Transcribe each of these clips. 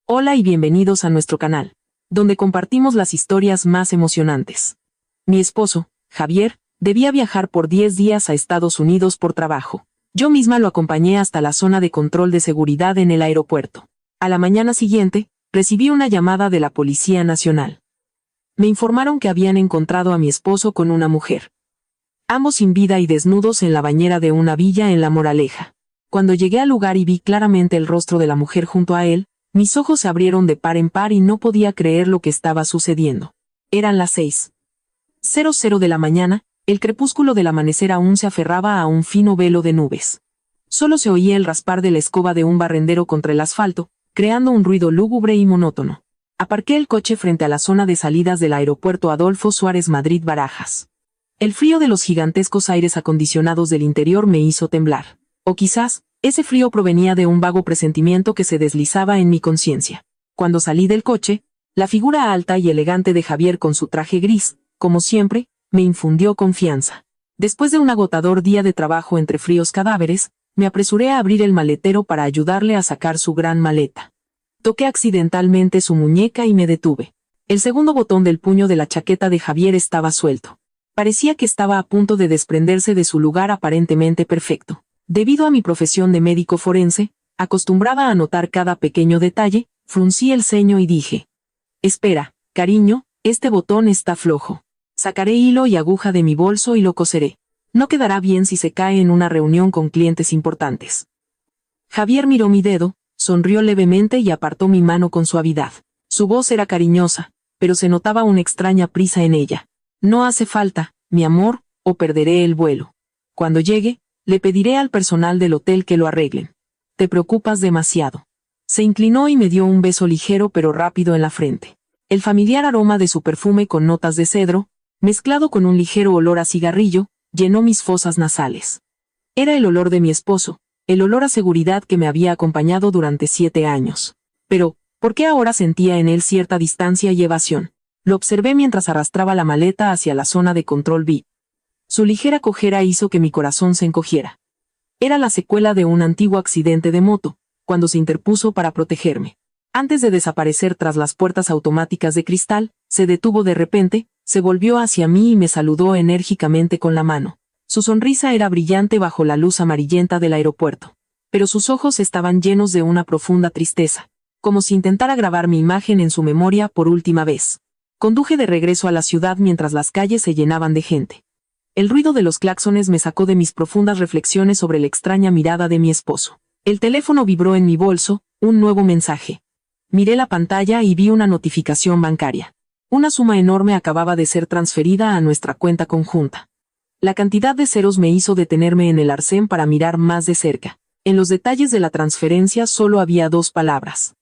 Hola y bienvenidos a nuestro canal, donde compartimos las historias más emocionantes. Mi esposo, Javier, debía viajar por 10 días a Estados Unidos por trabajo. Yo misma lo acompañé hasta la zona de control de seguridad en el aeropuerto. A la mañana siguiente, recibí una llamada de la Policía Nacional. Me informaron que habían encontrado a mi esposo con una mujer. Ambos sin vida y desnudos en la bañera de una villa en La Moraleja. Cuando llegué al lugar y vi claramente el rostro de la mujer junto a él, mis ojos se abrieron de par en par y no podía creer lo que estaba sucediendo. Eran las 6:00 de la mañana, el crepúsculo del amanecer aún se aferraba a un fino velo de nubes. Solo se oía el raspar de la escoba de un barrendero contra el asfalto, creando un ruido lúgubre y monótono. Aparqué el coche frente a la zona de salidas del aeropuerto Adolfo Suárez Madrid-Barajas. El frío de los gigantescos aires acondicionados del interior me hizo temblar. O quizás, ese frío provenía de un vago presentimiento que se deslizaba en mi conciencia. Cuando salí del coche, la figura alta y elegante de Javier con su traje gris, como siempre, me infundió confianza. Después de un agotador día de trabajo entre fríos cadáveres, me apresuré a abrir el maletero para ayudarle a sacar su gran maleta. Toqué accidentalmente su muñeca y me detuve. El segundo botón del puño de la chaqueta de Javier estaba suelto. Parecía que estaba a punto de desprenderse de su lugar aparentemente perfecto. Debido a mi profesión de médico forense, acostumbrada a notar cada pequeño detalle, fruncí el ceño y dije: «Espera, cariño, este botón está flojo. Sacaré hilo y aguja de mi bolso y lo coseré. No quedará bien si se cae en una reunión con clientes importantes». Javier miró mi dedo, sonrió levemente y apartó mi mano con suavidad. Su voz era cariñosa, pero se notaba una extraña prisa en ella. «No hace falta, mi amor, o perderé el vuelo. Cuando llegue, le pediré al personal del hotel que lo arreglen. Te preocupas demasiado». Se inclinó y me dio un beso ligero pero rápido en la frente. El familiar aroma de su perfume con notas de cedro, mezclado con un ligero olor a cigarrillo, llenó mis fosas nasales. Era el olor de mi esposo, el olor a seguridad que me había acompañado durante 7 años. Pero, ¿por qué ahora sentía en él cierta distancia y evasión? Lo observé mientras arrastraba la maleta hacia la zona de control VIP. Su ligera cojera hizo que mi corazón se encogiera. Era la secuela de un antiguo accidente de moto, cuando se interpuso para protegerme. Antes de desaparecer tras las puertas automáticas de cristal, se detuvo de repente, se volvió hacia mí y me saludó enérgicamente con la mano. Su sonrisa era brillante bajo la luz amarillenta del aeropuerto. Pero sus ojos estaban llenos de una profunda tristeza, como si intentara grabar mi imagen en su memoria por última vez. Conduje de regreso a la ciudad mientras las calles se llenaban de gente. El ruido de los claxones me sacó de mis profundas reflexiones sobre la extraña mirada de mi esposo. El teléfono vibró en mi bolso, un nuevo mensaje. Miré la pantalla y vi una notificación bancaria. Una suma enorme acababa de ser transferida a nuestra cuenta conjunta. La cantidad de ceros me hizo detenerme en el arcén para mirar más de cerca. En los detalles de la transferencia solo había 2 palabras.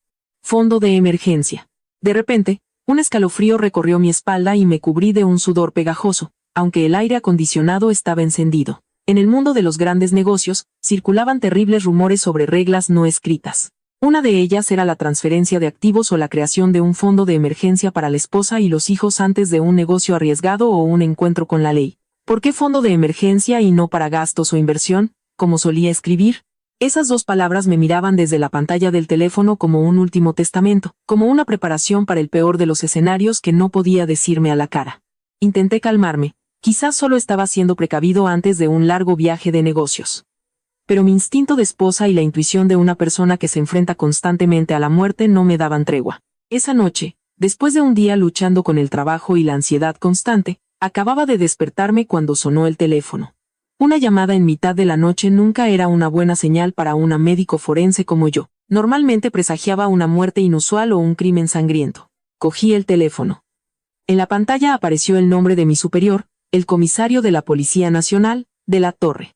Fondo de emergencia. De repente, un escalofrío recorrió mi espalda y me cubrí de un sudor pegajoso, aunque el aire acondicionado estaba encendido. En el mundo de los grandes negocios, circulaban terribles rumores sobre reglas no escritas. Una de ellas era la transferencia de activos o la creación de un fondo de emergencia para la esposa y los hijos antes de un negocio arriesgado o un encuentro con la ley. ¿Por qué fondo de emergencia y no para gastos o inversión, como solía escribir? Esas 2 palabras me miraban desde la pantalla del teléfono como un último testamento, como una preparación para el peor de los escenarios que no podía decirme a la cara. Intenté calmarme. Quizás solo estaba siendo precavido antes de un largo viaje de negocios. Pero mi instinto de esposa y la intuición de una persona que se enfrenta constantemente a la muerte no me daban tregua. Esa noche, después de un día luchando con el trabajo y la ansiedad constante, acababa de despertarme cuando sonó el teléfono. Una llamada en mitad de la noche nunca era una buena señal para una médico forense como yo. Normalmente presagiaba una muerte inusual o un crimen sangriento. Cogí el teléfono. En la pantalla apareció el nombre de mi superior, el comisario de la Policía Nacional, de la Torre.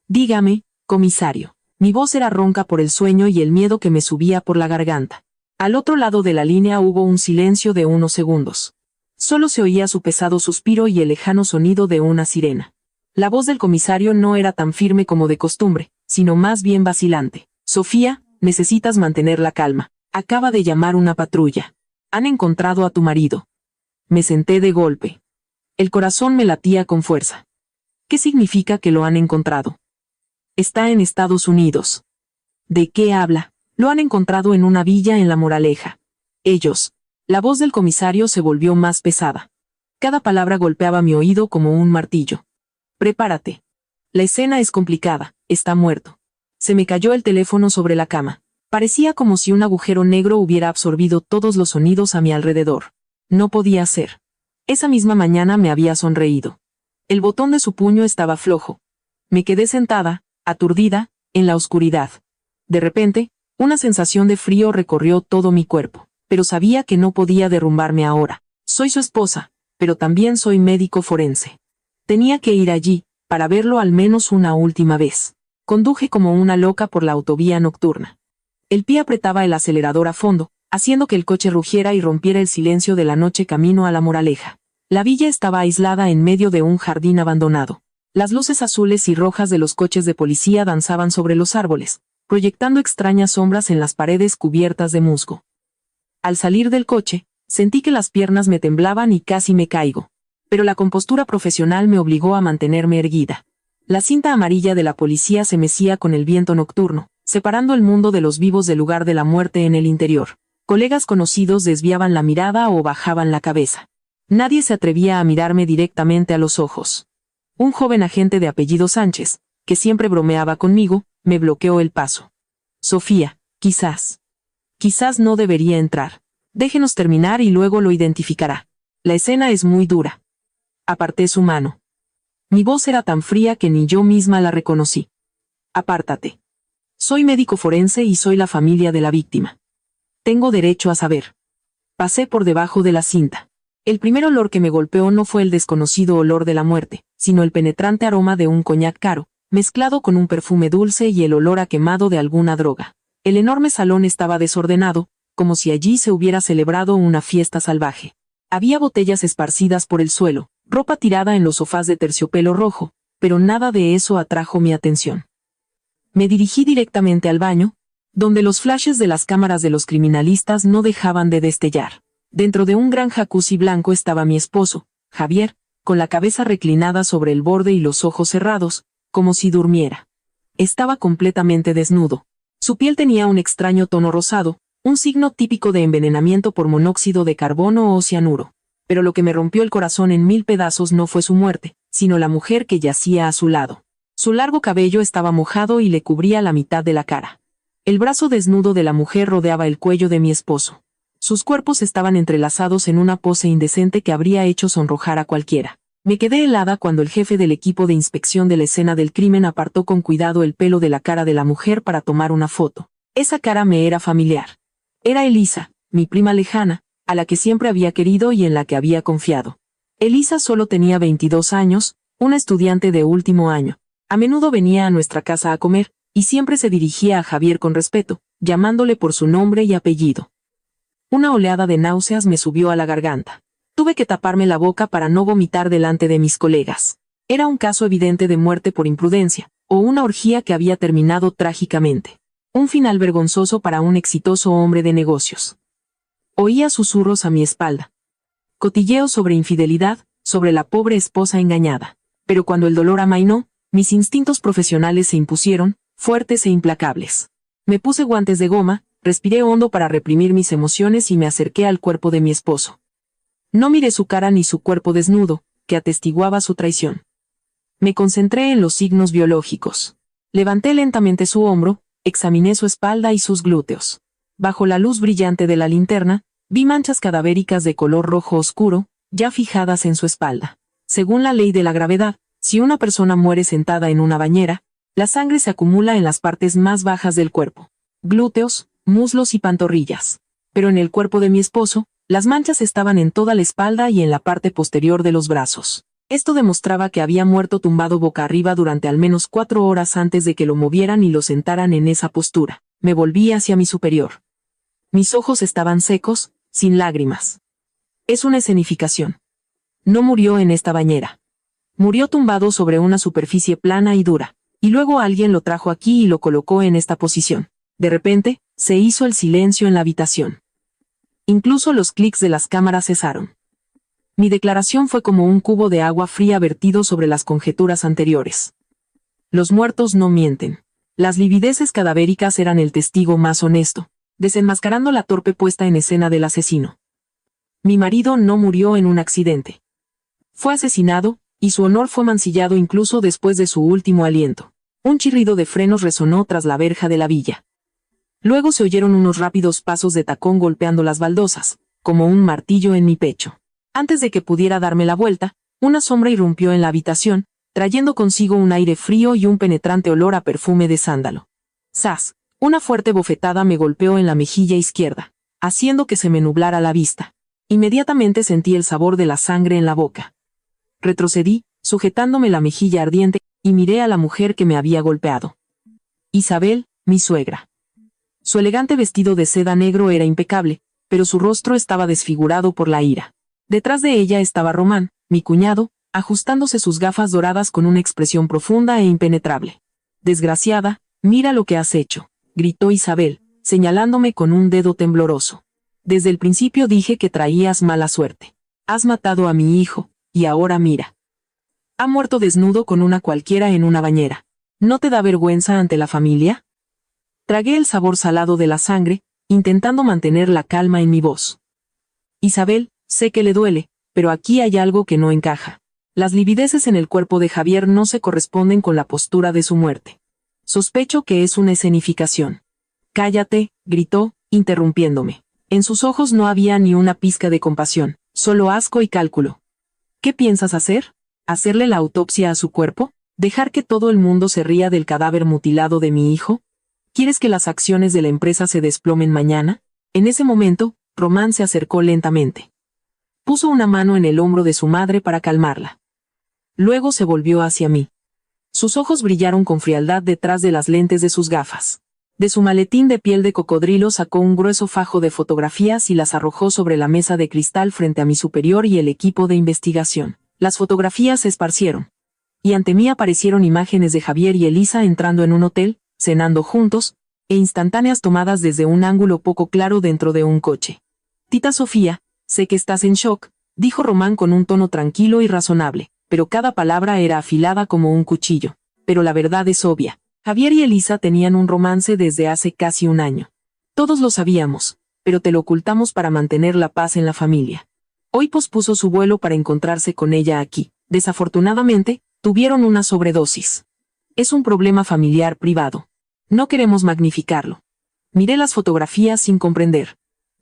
«Dígame, comisario». Mi voz era ronca por el sueño y el miedo que me subía por la garganta. Al otro lado de la línea hubo un silencio de unos segundos. Solo se oía su pesado suspiro y el lejano sonido de una sirena. La voz del comisario no era tan firme como de costumbre, sino más bien vacilante. «Sofía, necesitas mantener la calma. Acaba de llamar una patrulla. Han encontrado a tu marido». Me senté de golpe. El corazón me latía con fuerza. ¿Qué significa que lo han encontrado? Está en Estados Unidos. ¿De qué habla? Lo han encontrado en una villa en La Moraleja. Ellos. La voz del comisario se volvió más pesada. Cada palabra golpeaba mi oído como un martillo. Prepárate. La escena es complicada, está muerto. Se me cayó el teléfono sobre la cama. Parecía como si un agujero negro hubiera absorbido todos los sonidos a mi alrededor. No podía ser. Esa misma mañana me había sonreído. El botón de su puño estaba flojo. Me quedé sentada, aturdida, en la oscuridad. De repente, una sensación de frío recorrió todo mi cuerpo, pero sabía que no podía derrumbarme ahora. Soy su esposa, pero también soy médico forense. Tenía que ir allí, para verlo al menos una última vez. Conduje como una loca por la autovía nocturna. El pie apretaba el acelerador a fondo, haciendo que el coche rugiera y rompiera el silencio de la noche camino a La Moraleja. La villa estaba aislada en medio de un jardín abandonado. Las luces azules y rojas de los coches de policía danzaban sobre los árboles, proyectando extrañas sombras en las paredes cubiertas de musgo. Al salir del coche, sentí que las piernas me temblaban y casi me caigo. Pero la compostura profesional me obligó a mantenerme erguida. La cinta amarilla de la policía se mecía con el viento nocturno, separando el mundo de los vivos del lugar de la muerte en el interior. Colegas conocidos desviaban la mirada o bajaban la cabeza. Nadie se atrevía a mirarme directamente a los ojos. Un joven agente de apellido Sánchez, que siempre bromeaba conmigo, me bloqueó el paso. Sofía, quizás no debería entrar. Déjenos terminar y luego lo identificará. La escena es muy dura. Aparté su mano. Mi voz era tan fría que ni yo misma la reconocí. Apártate. Soy médico forense y soy la familia de la víctima. Tengo derecho a saber. Pasé por debajo de la cinta. El primer olor que me golpeó no fue el desconocido olor de la muerte, sino el penetrante aroma de un coñac caro, mezclado con un perfume dulce y el olor a quemado de alguna droga. El enorme salón estaba desordenado, como si allí se hubiera celebrado una fiesta salvaje. Había botellas esparcidas por el suelo, ropa tirada en los sofás de terciopelo rojo, pero nada de eso atrajo mi atención. Me dirigí directamente al baño, donde los flashes de las cámaras de los criminalistas no dejaban de destellar. Dentro de un gran jacuzzi blanco estaba mi esposo, Javier, con la cabeza reclinada sobre el borde y los ojos cerrados, como si durmiera. Estaba completamente desnudo. Su piel tenía un extraño tono rosado, un signo típico de envenenamiento por monóxido de carbono o cianuro. Pero lo que me rompió el corazón en 1000 pedazos no fue su muerte, sino la mujer que yacía a su lado. Su largo cabello estaba mojado y le cubría la mitad de la cara. El brazo desnudo de la mujer rodeaba el cuello de mi esposo. Sus cuerpos estaban entrelazados en una pose indecente que habría hecho sonrojar a cualquiera. Me quedé helada cuando el jefe del equipo de inspección de la escena del crimen apartó con cuidado el pelo de la cara de la mujer para tomar una foto. Esa cara me era familiar. Era Elisa, mi prima lejana, a la que siempre había querido y en la que había confiado. Elisa solo tenía 22 años, una estudiante de último año. A menudo venía a nuestra casa a comer, y siempre se dirigía a Javier con respeto, llamándole por su nombre y apellido. Una oleada de náuseas me subió a la garganta. Tuve que taparme la boca para no vomitar delante de mis colegas. Era un caso evidente de muerte por imprudencia, o una orgía que había terminado trágicamente. Un final vergonzoso para un exitoso hombre de negocios. Oía susurros a mi espalda. Cotilleos sobre infidelidad, sobre la pobre esposa engañada. Pero cuando el dolor amainó, mis instintos profesionales se impusieron, fuertes e implacables. Me puse guantes de goma, respiré hondo para reprimir mis emociones y me acerqué al cuerpo de mi esposo. No miré su cara ni su cuerpo desnudo, que atestiguaba su traición. Me concentré en los signos biológicos. Levanté lentamente su hombro, examiné su espalda y sus glúteos. Bajo la luz brillante de la linterna, vi manchas cadavéricas de color rojo oscuro, ya fijadas en su espalda. Según la ley de la gravedad, si una persona muere sentada en una bañera, la sangre se acumula en las partes más bajas del cuerpo. Glúteos, muslos y pantorrillas. Pero en el cuerpo de mi esposo, las manchas estaban en toda la espalda y en la parte posterior de los brazos. Esto demostraba que había muerto tumbado boca arriba durante al menos 4 horas antes de que lo movieran y lo sentaran en esa postura. Me volví hacia mi superior. Mis ojos estaban secos, sin lágrimas. Es una escenificación. No murió en esta bañera. Murió tumbado sobre una superficie plana y dura. Y luego alguien lo trajo aquí y lo colocó en esta posición. De repente, se hizo el silencio en la habitación. Incluso los clics de las cámaras cesaron. Mi declaración fue como un cubo de agua fría vertido sobre las conjeturas anteriores. Los muertos no mienten. Las livideces cadavéricas eran el testigo más honesto, desenmascarando la torpe puesta en escena del asesino. Mi marido no murió en un accidente. Fue asesinado, y su honor fue mancillado incluso después de su último aliento. Un chirrido de frenos resonó tras la verja de la villa. Luego se oyeron unos rápidos pasos de tacón golpeando las baldosas, como un martillo en mi pecho. Antes de que pudiera darme la vuelta, una sombra irrumpió en la habitación, trayendo consigo un aire frío y un penetrante olor a perfume de sándalo. ¡Zas! Una fuerte bofetada me golpeó en la mejilla izquierda, haciendo que se me nublara la vista. Inmediatamente sentí el sabor de la sangre en la boca. Retrocedí, sujetándome la mejilla ardiente, y miré a la mujer que me había golpeado. Isabel, mi suegra. Su elegante vestido de seda negro era impecable, pero su rostro estaba desfigurado por la ira. Detrás de ella estaba Román, mi cuñado, ajustándose sus gafas doradas con una expresión profunda e impenetrable. «Desgraciada, mira lo que has hecho», gritó Isabel, señalándome con un dedo tembloroso. «Desde el principio dije que traías mala suerte. Has matado a mi hijo, y ahora mira. Ha muerto desnudo con una cualquiera en una bañera. ¿No te da vergüenza ante la familia?». Tragué el sabor salado de la sangre, intentando mantener la calma en mi voz. «Isabel, sé que le duele, pero aquí hay algo que no encaja. Las livideces en el cuerpo de Javier no se corresponden con la postura de su muerte. Sospecho que es una escenificación». «Cállate», gritó, interrumpiéndome. En sus ojos no había ni una pizca de compasión, solo asco y cálculo. «¿Qué piensas hacer? ¿Hacerle la autopsia a su cuerpo? ¿Dejar que todo el mundo se ría del cadáver mutilado de mi hijo? ¿Quieres que las acciones de la empresa se desplomen mañana?». En ese momento, Román se acercó lentamente. Puso una mano en el hombro de su madre para calmarla. Luego se volvió hacia mí. Sus ojos brillaron con frialdad detrás de las lentes de sus gafas. De su maletín de piel de cocodrilo sacó un grueso fajo de fotografías y las arrojó sobre la mesa de cristal frente a mi superior y el equipo de investigación. Las fotografías se esparcieron. Y ante mí aparecieron imágenes de Javier y Elisa entrando en un hotel, cenando juntos, e instantáneas tomadas desde un ángulo poco claro dentro de un coche. «Tita Sofía, sé que estás en shock», dijo Román con un tono tranquilo y razonable, pero cada palabra era afilada como un cuchillo. «Pero la verdad es obvia. Javier y Elisa tenían un romance desde hace casi un año. Todos lo sabíamos, pero te lo ocultamos para mantener la paz en la familia. Hoy pospuso su vuelo para encontrarse con ella aquí. Desafortunadamente, tuvieron una sobredosis. Es un problema familiar privado. No queremos magnificarlo». Miré las fotografías sin comprender.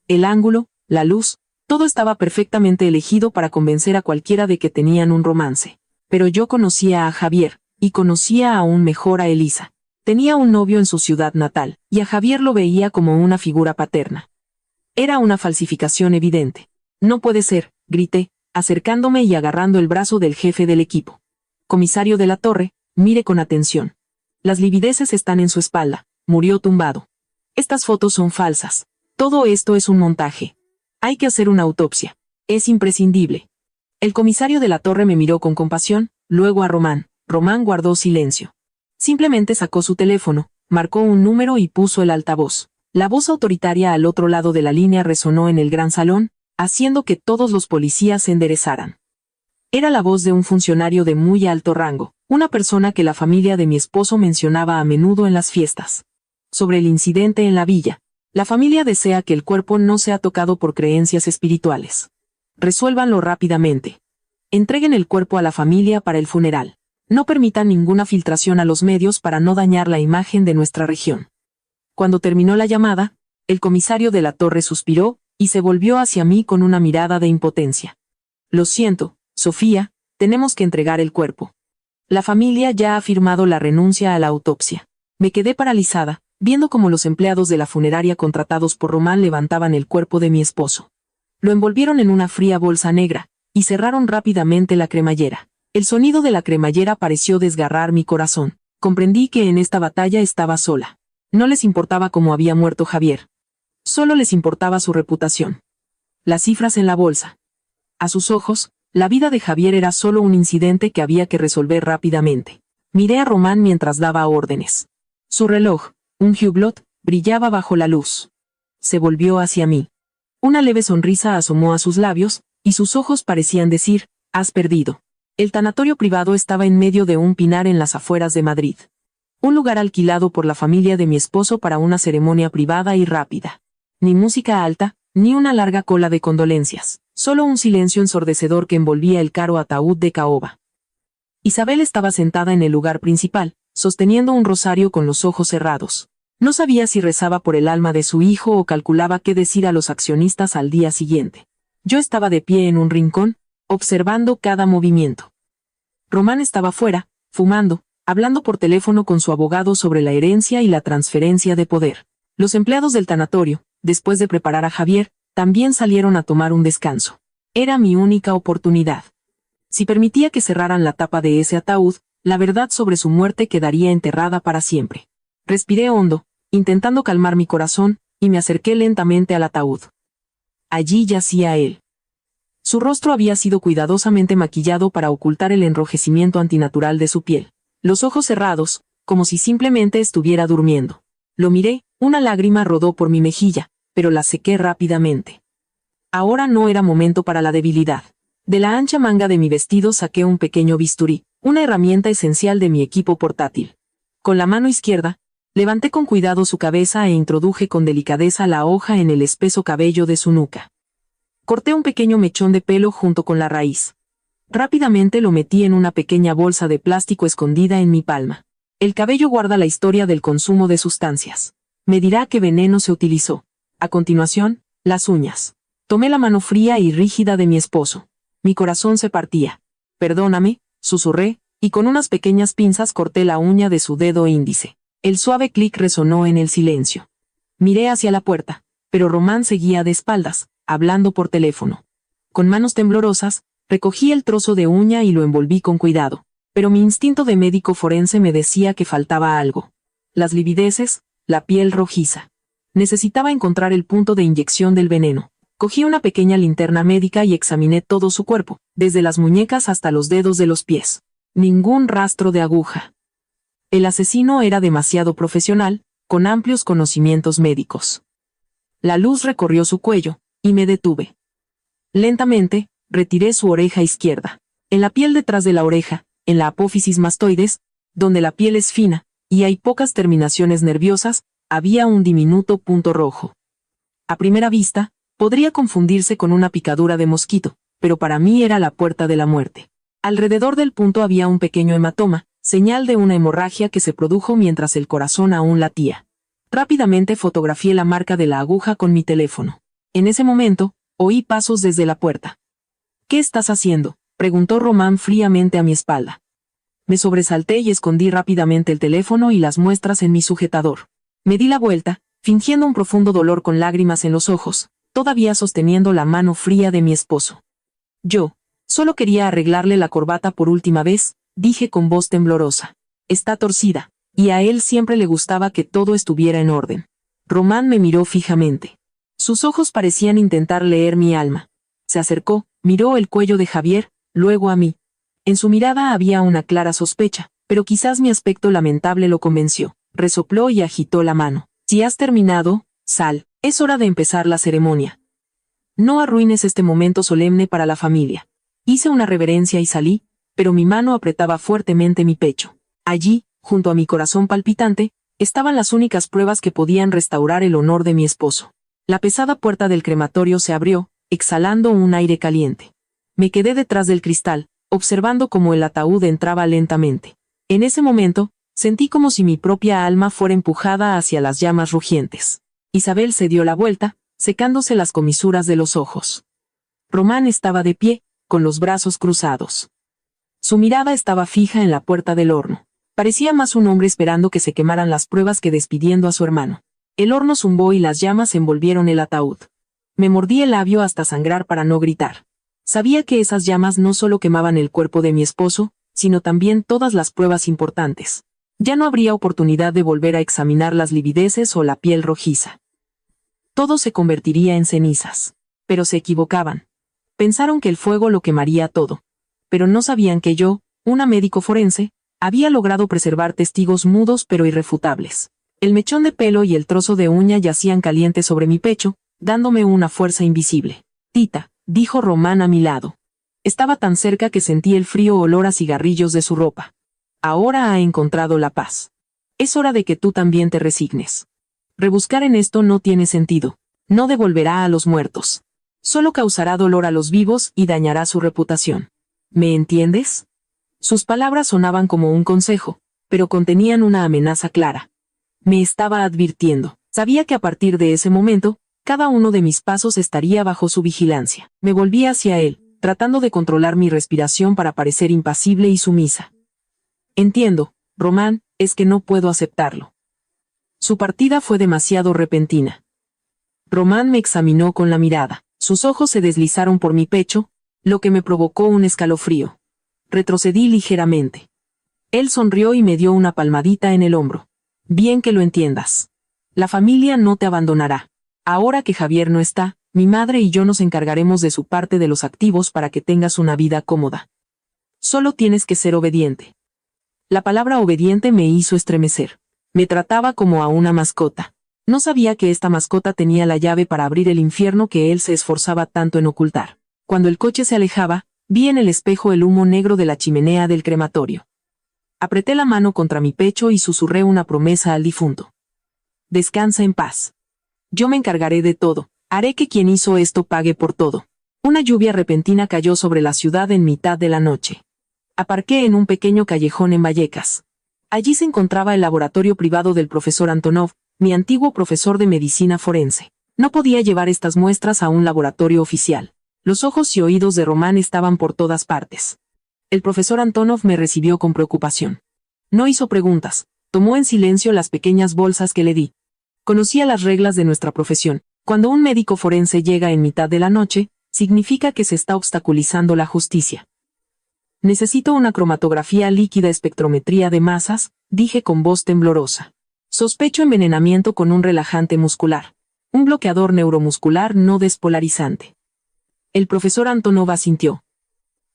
El ángulo, la luz, todo estaba perfectamente elegido para convencer a cualquiera de que tenían un romance. Pero yo conocía a Javier, y conocía aún mejor a Elisa. Tenía un novio en su ciudad natal, y a Javier lo veía como una figura paterna. Era una falsificación evidente. «No puede ser», grité, acercándome y agarrando el brazo del jefe del equipo. «Comisario de la Torre, mire con atención. Las livideces están en su espalda. Murió tumbado. Estas fotos son falsas. Todo esto es un montaje. Hay que hacer una autopsia. Es imprescindible». El comisario de la Torre me miró con compasión, luego a Román. Román guardó silencio. Simplemente sacó su teléfono, marcó un número y puso el altavoz. La voz autoritaria al otro lado de la línea resonó en el gran salón, haciendo que todos los policías se enderezaran. Era la voz de un funcionario de muy alto rango, una persona que la familia de mi esposo mencionaba a menudo en las fiestas. Sobre el incidente en la villa. La familia desea que el cuerpo no sea tocado por creencias espirituales. Resuélvanlo rápidamente. Entreguen el cuerpo a la familia para el funeral. No permitan ninguna filtración a los medios para no dañar la imagen de nuestra región. Cuando terminó la llamada, el comisario de la Torre suspiró, y se volvió hacia mí con una mirada de impotencia. «Lo siento, Sofía, tenemos que entregar el cuerpo. La familia ya ha firmado la renuncia a la autopsia». Me quedé paralizada, viendo cómo los empleados de la funeraria contratados por Román levantaban el cuerpo de mi esposo. Lo envolvieron en una fría bolsa negra, y cerraron rápidamente la cremallera. El sonido de la cremallera pareció desgarrar mi corazón. Comprendí que en esta batalla estaba sola. No les importaba cómo había muerto Javier. Solo les importaba su reputación. Las cifras en la bolsa. A sus ojos, la vida de Javier era solo un incidente que había que resolver rápidamente. Miré a Román mientras daba órdenes. Su reloj, un Hublot, brillaba bajo la luz. Se volvió hacia mí. Una leve sonrisa asomó a sus labios, y sus ojos parecían decir: «Has perdido». El tanatorio privado estaba en medio de un pinar en las afueras de Madrid. Un lugar alquilado por la familia de mi esposo para una ceremonia privada y rápida. Ni música alta, ni una larga cola de condolencias, solo un silencio ensordecedor que envolvía el caro ataúd de caoba. Isabel estaba sentada en el lugar principal, sosteniendo un rosario con los ojos cerrados. No sabía si rezaba por el alma de su hijo o calculaba qué decir a los accionistas al día siguiente. Yo estaba de pie en un rincón, observando cada movimiento. Román estaba fuera, fumando, hablando por teléfono con su abogado sobre la herencia y la transferencia de poder. Los empleados del tanatorio, después de preparar a Javier, también salieron a tomar un descanso. Era mi única oportunidad. Si permitía que cerraran la tapa de ese ataúd, la verdad sobre su muerte quedaría enterrada para siempre. Respiré hondo, intentando calmar mi corazón, y me acerqué lentamente al ataúd. Allí yacía él. Su rostro había sido cuidadosamente maquillado para ocultar el enrojecimiento antinatural de su piel. Los ojos cerrados, como si simplemente estuviera durmiendo. Lo miré, una lágrima rodó por mi mejilla, pero la sequé rápidamente. Ahora no era momento para la debilidad. De la ancha manga de mi vestido saqué un pequeño bisturí, una herramienta esencial de mi equipo portátil. Con la mano izquierda, levanté con cuidado su cabeza e introduje con delicadeza la hoja en el espeso cabello de su nuca. Corté un pequeño mechón de pelo junto con la raíz. Rápidamente lo metí en una pequeña bolsa de plástico escondida en mi palma. El cabello guarda la historia del consumo de sustancias. Me dirá qué veneno se utilizó. A continuación, las uñas. Tomé la mano fría y rígida de mi esposo. Mi corazón se partía. Perdóname, susurré, y con unas pequeñas pinzas corté la uña de su dedo índice. El suave clic resonó en el silencio. Miré hacia la puerta, pero Román seguía de espaldas, hablando por teléfono. Con manos temblorosas, recogí el trozo de uña y lo envolví con cuidado, pero mi instinto de médico forense me decía que faltaba algo. Las livideces, la piel rojiza. Necesitaba encontrar el punto de inyección del veneno. Cogí una pequeña linterna médica y examiné todo su cuerpo, desde las muñecas hasta los dedos de los pies. Ningún rastro de aguja. El asesino era demasiado profesional, con amplios conocimientos médicos. La luz recorrió su cuello, y me detuve. Lentamente, retiré su oreja izquierda. En la piel detrás de la oreja, en la apófisis mastoides, donde la piel es fina, y hay pocas terminaciones nerviosas, había un diminuto punto rojo. A primera vista, podría confundirse con una picadura de mosquito, pero para mí era la puerta de la muerte. Alrededor del punto había un pequeño hematoma, señal de una hemorragia que se produjo mientras el corazón aún latía. Rápidamente fotografié la marca de la aguja con mi teléfono. En ese momento, oí pasos desde la puerta. ¿Qué estás haciendo?, preguntó Román fríamente a mi espalda. Me sobresalté y escondí rápidamente el teléfono y las muestras en mi sujetador. Me di la vuelta, fingiendo un profundo dolor con lágrimas en los ojos, todavía sosteniendo la mano fría de mi esposo. Yo, solo quería arreglarle la corbata por última vez, dije con voz temblorosa. Está torcida, y a él siempre le gustaba que todo estuviera en orden. Román me miró fijamente. Sus ojos parecían intentar leer mi alma. Se acercó, miró el cuello de Javier, luego a mí. En su mirada había una clara sospecha, pero quizás mi aspecto lamentable lo convenció. Resopló y agitó la mano. Si has terminado, sal. Es hora de empezar la ceremonia. No arruines este momento solemne para la familia. Hice una reverencia y salí, pero mi mano apretaba fuertemente mi pecho. Allí, junto a mi corazón palpitante, estaban las únicas pruebas que podían restaurar el honor de mi esposo. La pesada puerta del crematorio se abrió, exhalando un aire caliente. Me quedé detrás del cristal, observando cómo el ataúd entraba lentamente. En ese momento, sentí como si mi propia alma fuera empujada hacia las llamas rugientes. Isabel se dio la vuelta, secándose las comisuras de los ojos. Román estaba de pie, con los brazos cruzados. Su mirada estaba fija en la puerta del horno. Parecía más un hombre esperando que se quemaran las pruebas que despidiendo a su hermano. El horno zumbó y las llamas envolvieron el ataúd. Me mordí el labio hasta sangrar para no gritar. Sabía que esas llamas no solo quemaban el cuerpo de mi esposo, sino también todas las pruebas importantes. Ya no habría oportunidad de volver a examinar las livideces o la piel rojiza. Todo se convertiría en cenizas. Pero se equivocaban. Pensaron que el fuego lo quemaría todo. Pero no sabían que yo, una médico forense, había logrado preservar testigos mudos pero irrefutables. El mechón de pelo y el trozo de uña yacían calientes sobre mi pecho, dándome una fuerza invisible. Tita, dijo Román a mi lado. Estaba tan cerca que sentí el frío olor a cigarrillos de su ropa. Ahora ha encontrado la paz. Es hora de que tú también te resignes. Rebuscar en esto no tiene sentido. No devolverá a los muertos. Solo causará dolor a los vivos y dañará su reputación. ¿Me entiendes? Sus palabras sonaban como un consejo, pero contenían una amenaza clara. Me estaba advirtiendo. Sabía que a partir de ese momento, cada uno de mis pasos estaría bajo su vigilancia. Me volví hacia él, tratando de controlar mi respiración para parecer impasible y sumisa. Entiendo, Román, es que no puedo aceptarlo. Su partida fue demasiado repentina. Román me examinó con la mirada. Sus ojos se deslizaron por mi pecho, lo que me provocó un escalofrío. Retrocedí ligeramente. Él sonrió y me dio una palmadita en el hombro. Bien que lo entiendas. La familia no te abandonará. Ahora que Javier no está, mi madre y yo nos encargaremos de su parte de los activos para que tengas una vida cómoda. Solo tienes que ser obediente. La palabra obediente me hizo estremecer. Me trataba como a una mascota. No sabía que esta mascota tenía la llave para abrir el infierno que él se esforzaba tanto en ocultar. Cuando el coche se alejaba, vi en el espejo el humo negro de la chimenea del crematorio. Apreté la mano contra mi pecho y susurré una promesa al difunto. Descansa en paz. Yo me encargaré de todo. Haré que quien hizo esto pague por todo. Una lluvia repentina cayó sobre la ciudad en mitad de la noche. Aparqué en un pequeño callejón en Vallecas. Allí se encontraba el laboratorio privado del profesor Antonov, mi antiguo profesor de medicina forense. No podía llevar estas muestras a un laboratorio oficial. Los ojos y oídos de Román estaban por todas partes. El profesor Antonov me recibió con preocupación. No hizo preguntas, tomó en silencio las pequeñas bolsas que le di. Conocía las reglas de nuestra profesión. Cuando un médico forense llega en mitad de la noche, significa que se está obstaculizando la justicia. Necesito una cromatografía líquida, espectrometría de masas, dije con voz temblorosa. Sospecho envenenamiento con un relajante muscular. Un bloqueador neuromuscular no despolarizante. El profesor Antonov asintió.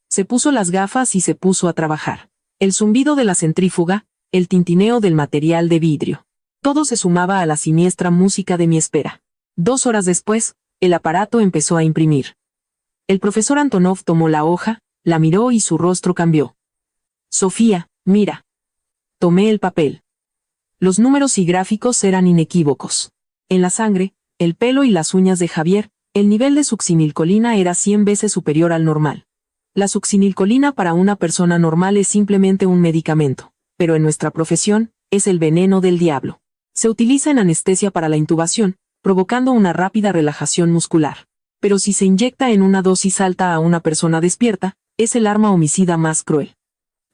Se puso las gafas y se puso a trabajar. El zumbido de la centrífuga, el tintineo del material de vidrio. Todo se sumaba a la siniestra música de mi espera. 2 horas después, el aparato empezó a imprimir. El profesor Antonov tomó la hoja, la miró y su rostro cambió. Sofía, mira. Tomé el papel. Los números y gráficos eran inequívocos. En la sangre, el pelo y las uñas de Javier, el nivel de succinilcolina era 100 veces superior al normal. La succinilcolina para una persona normal es simplemente un medicamento, pero en nuestra profesión, es el veneno del diablo. Se utiliza en anestesia para la intubación, provocando una rápida relajación muscular. Pero si se inyecta en una dosis alta a una persona despierta, es el arma homicida más cruel.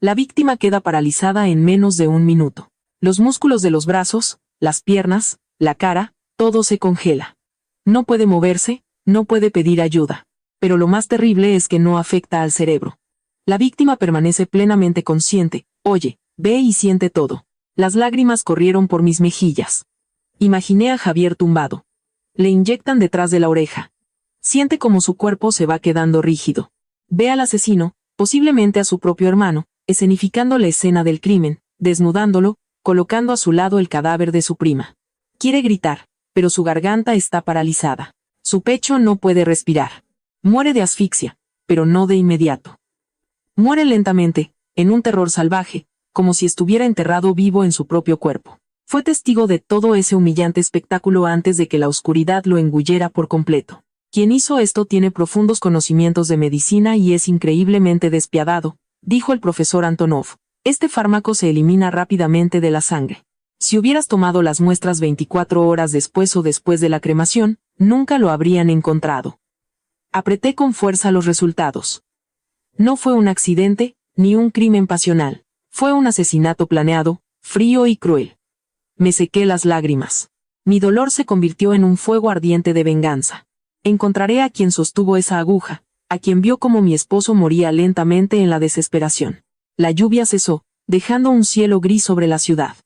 La víctima queda paralizada en menos de 1 minuto. Los músculos de los brazos, las piernas, la cara, todo se congela. No puede moverse, no puede pedir ayuda. Pero lo más terrible es que no afecta al cerebro. La víctima permanece plenamente consciente, oye, ve y siente todo. Las lágrimas corrieron por mis mejillas. Imaginé a Javier tumbado. Le inyectan detrás de la oreja. Siente como su cuerpo se va quedando rígido. Ve al asesino, posiblemente a su propio hermano, escenificando la escena del crimen, desnudándolo, colocando a su lado el cadáver de su prima. Quiere gritar, pero su garganta está paralizada. Su pecho no puede respirar. Muere de asfixia, pero no de inmediato. Muere lentamente, en un terror salvaje, como si estuviera enterrado vivo en su propio cuerpo. Fue testigo de todo ese humillante espectáculo antes de que la oscuridad lo engullera por completo. Quien hizo esto tiene profundos conocimientos de medicina y es increíblemente despiadado, dijo el profesor Antonov. Este fármaco se elimina rápidamente de la sangre. Si hubieras tomado las muestras 24 horas después o después de la cremación, nunca lo habrían encontrado. Apreté con fuerza los resultados. No fue un accidente, ni un crimen pasional. Fue un asesinato planeado, frío y cruel. Me sequé las lágrimas. Mi dolor se convirtió en un fuego ardiente de venganza. Encontraré a quien sostuvo esa aguja, a quien vio cómo mi esposo moría lentamente en la desesperación. La lluvia cesó, dejando un cielo gris sobre la ciudad.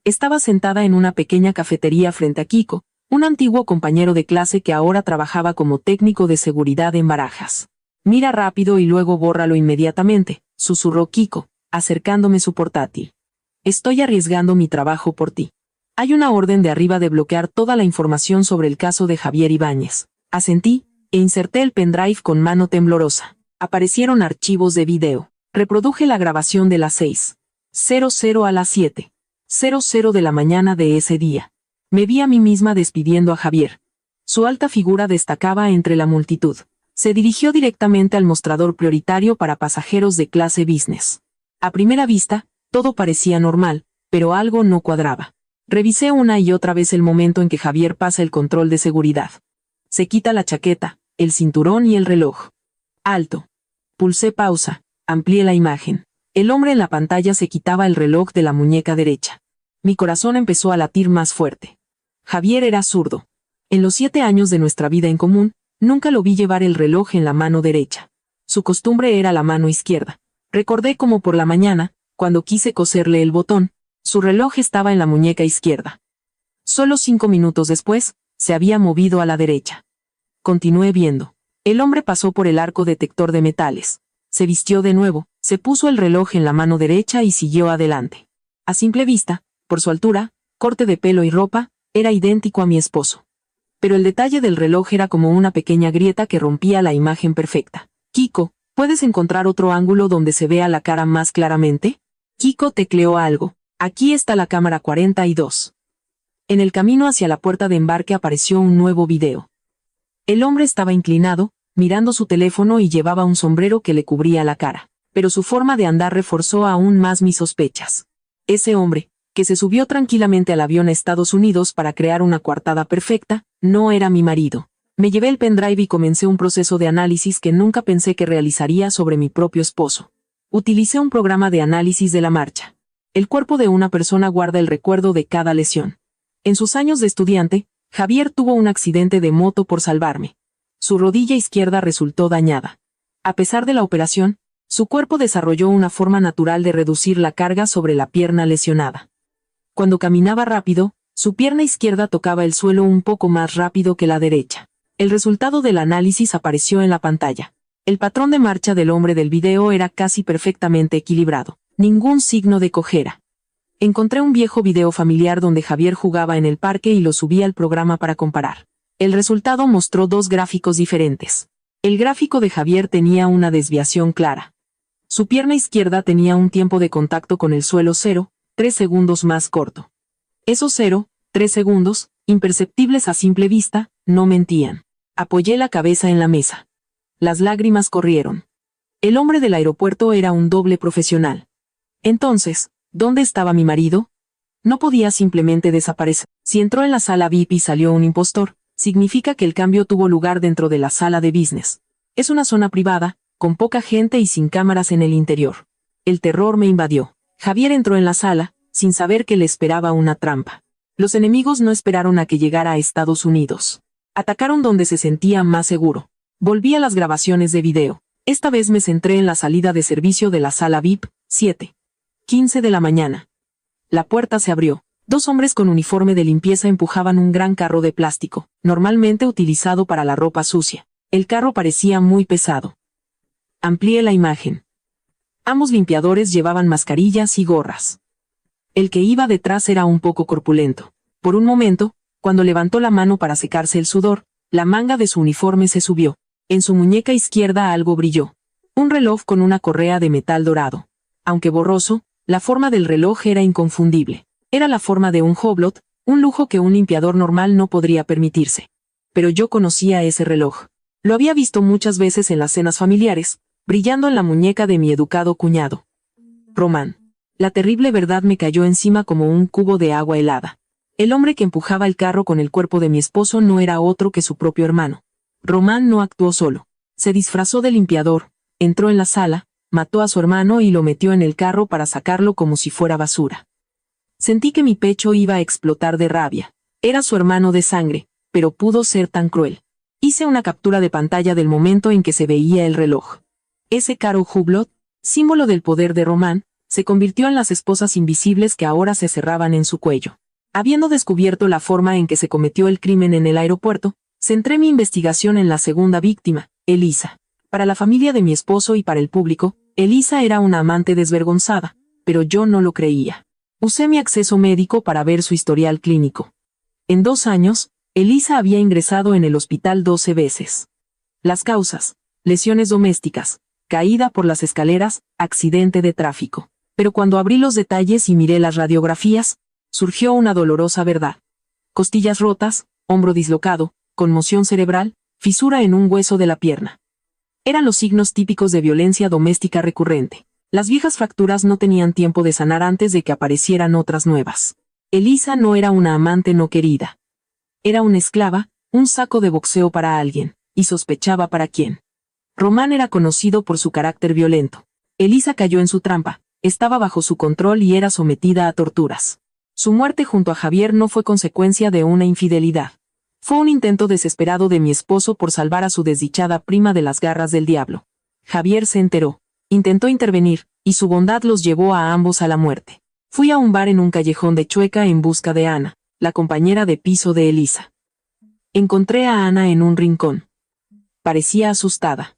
Estaba sentada en una pequeña cafetería frente a Kiko, un antiguo compañero de clase que ahora trabajaba como técnico de seguridad en Barajas. Mira rápido y luego bórralo inmediatamente, susurró Kiko, acercándome su portátil. Estoy arriesgando mi trabajo por ti. Hay una orden de arriba de bloquear toda la información sobre el caso de Javier Ibáñez. Asentí, e inserté el pendrive con mano temblorosa. Aparecieron archivos de video. Reproduje la grabación de las 6:00 a las 7:00. 00 de la mañana de ese día. Me vi a mí misma despidiendo a Javier. Su alta figura destacaba entre la multitud. Se dirigió directamente al mostrador prioritario para pasajeros de clase business. A primera vista, todo parecía normal, pero algo no cuadraba. Revisé una y otra vez el momento en que Javier pasa el control de seguridad. Se quita la chaqueta, el cinturón y el reloj. Alto. Pulsé pausa, amplié la imagen. El hombre en la pantalla se quitaba el reloj de la muñeca derecha. Mi corazón empezó a latir más fuerte. Javier era zurdo. En los 7 años de nuestra vida en común, nunca lo vi llevar el reloj en la mano derecha. Su costumbre era la mano izquierda. Recordé como por la mañana, cuando quise coserle el botón, su reloj estaba en la muñeca izquierda. Solo 5 minutos después, se había movido a la derecha. Continué viendo. El hombre pasó por el arco detector de metales. Se vistió de nuevo, se puso el reloj en la mano derecha y siguió adelante. A simple vista, por su altura, corte de pelo y ropa, era idéntico a mi esposo. Pero el detalle del reloj era como una pequeña grieta que rompía la imagen perfecta. Kiko, ¿puedes encontrar otro ángulo donde se vea la cara más claramente? Kiko tecleó algo. Aquí está la cámara 42. En el camino hacia la puerta de embarque apareció un nuevo video. El hombre estaba inclinado, mirando su teléfono y llevaba un sombrero que le cubría la cara. Pero su forma de andar reforzó aún más mis sospechas. Ese hombre, que se subió tranquilamente al avión a Estados Unidos para crear una coartada perfecta, no era mi marido. Me llevé el pendrive y comencé un proceso de análisis que nunca pensé que realizaría sobre mi propio esposo. Utilicé un programa de análisis de la marcha. El cuerpo de una persona guarda el recuerdo de cada lesión. En sus años de estudiante, Javier tuvo un accidente de moto por salvarme. Su rodilla izquierda resultó dañada. A pesar de la operación, su cuerpo desarrolló una forma natural de reducir la carga sobre la pierna lesionada. Cuando caminaba rápido, su pierna izquierda tocaba el suelo un poco más rápido que la derecha. El resultado del análisis apareció en la pantalla. El patrón de marcha del hombre del video era casi perfectamente equilibrado. Ningún signo de cojera. Encontré un viejo video familiar donde Javier jugaba en el parque y lo subí al programa para comparar. El resultado mostró 2 gráficos diferentes. El gráfico de Javier tenía una desviación clara. Su pierna izquierda tenía un tiempo de contacto con el suelo 0,3 segundos más corto. Esos 0,3 segundos, imperceptibles a simple vista, no mentían. Apoyé la cabeza en la mesa. Las lágrimas corrieron. El hombre del aeropuerto era un doble profesional. Entonces, ¿dónde estaba mi marido? No podía simplemente desaparecer. Si entró en la sala VIP y salió un impostor, significa que el cambio tuvo lugar dentro de la sala de business. Es una zona privada, con poca gente y sin cámaras en el interior. El terror me invadió. Javier entró en la sala, sin saber que le esperaba una trampa. Los enemigos no esperaron a que llegara a Estados Unidos. Atacaron donde se sentía más seguro. Volví a las grabaciones de video. Esta vez me centré en la salida de servicio de la sala VIP, 7:15 de la mañana. La puerta se abrió. 2 hombres con uniforme de limpieza empujaban un gran carro de plástico, normalmente utilizado para la ropa sucia. El carro parecía muy pesado. Amplié la imagen. Ambos limpiadores llevaban mascarillas y gorras. El que iba detrás era un poco corpulento. Por un momento, cuando levantó la mano para secarse el sudor, la manga de su uniforme se subió. En su muñeca izquierda algo brilló. Un reloj con una correa de metal dorado. Aunque borroso, la forma del reloj era inconfundible. Era la forma de un Hublot, un lujo que un limpiador normal no podría permitirse. Pero yo conocía ese reloj. Lo había visto muchas veces en las cenas familiares, brillando en la muñeca de mi educado cuñado. Román. La terrible verdad me cayó encima como un cubo de agua helada. El hombre que empujaba el carro con el cuerpo de mi esposo no era otro que su propio hermano. Román no actuó solo. Se disfrazó de limpiador, entró en la sala, mató a su hermano y lo metió en el carro para sacarlo como si fuera basura. Sentí que mi pecho iba a explotar de rabia. Era su hermano de sangre, pero pudo ser tan cruel. Hice una captura de pantalla del momento en que se veía el reloj. Ese caro Hublot, símbolo del poder de Román, se convirtió en las esposas invisibles que ahora se cerraban en su cuello. Habiendo descubierto la forma en que se cometió el crimen en el aeropuerto, centré mi investigación en la segunda víctima, Elisa. Para la familia de mi esposo y para el público, Elisa era una amante desvergonzada, pero yo no lo creía. Usé mi acceso médico para ver su historial clínico. En 2 años, Elisa había ingresado en el hospital 12 veces. Las causas: lesiones domésticas, caída por las escaleras, accidente de tráfico. Pero cuando abrí los detalles y miré las radiografías, surgió una dolorosa verdad. Costillas rotas, hombro dislocado, conmoción cerebral, fisura en un hueso de la pierna. Eran los signos típicos de violencia doméstica recurrente. Las viejas fracturas no tenían tiempo de sanar antes de que aparecieran otras nuevas. Elisa no era una amante no querida. Era una esclava, un saco de boxeo para alguien, y sospechaba para quién. Román era conocido por su carácter violento. Elisa cayó en su trampa, estaba bajo su control y era sometida a torturas. Su muerte junto a Javier no fue consecuencia de una infidelidad. Fue un intento desesperado de mi esposo por salvar a su desdichada prima de las garras del diablo. Javier se enteró, intentó intervenir, y su bondad los llevó a ambos a la muerte. Fui a un bar en un callejón de Chueca en busca de Ana, la compañera de piso de Elisa. Encontré a Ana en un rincón. Parecía asustada.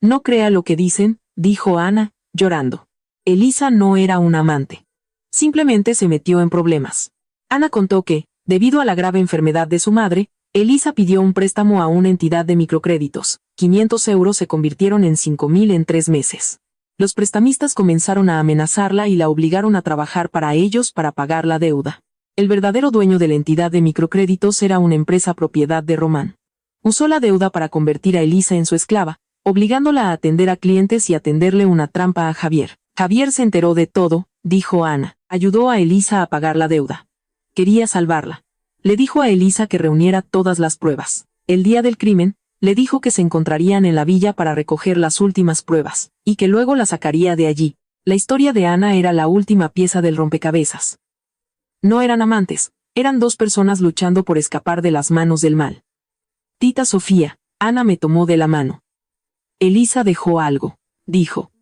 No crea lo que dicen, dijo Ana, llorando. Elisa no era una amante. Simplemente se metió en problemas. Ana contó que, debido a la grave enfermedad de su madre, Elisa pidió un préstamo a una entidad de microcréditos. 500 euros se convirtieron en 5.000 en 3 meses. Los prestamistas comenzaron a amenazarla y la obligaron a trabajar para ellos para pagar la deuda. El verdadero dueño de la entidad de microcréditos era una empresa propiedad de Román. Usó la deuda para convertir a Elisa en su esclava, obligándola a atender a clientes y a tenderle una trampa a Javier. Javier se enteró de todo, dijo Ana. Ayudó a Elisa a pagar la deuda. Quería salvarla. Le dijo a Elisa que reuniera todas las pruebas. El día del crimen, le dijo que se encontrarían en la villa para recoger las últimas pruebas, y que luego la sacaría de allí. La historia de Ana era la última pieza del rompecabezas. No eran amantes, eran dos personas luchando por escapar de las manos del mal. Tita Sofía, Ana me tomó de la mano. Elisa dejó algo, dijo.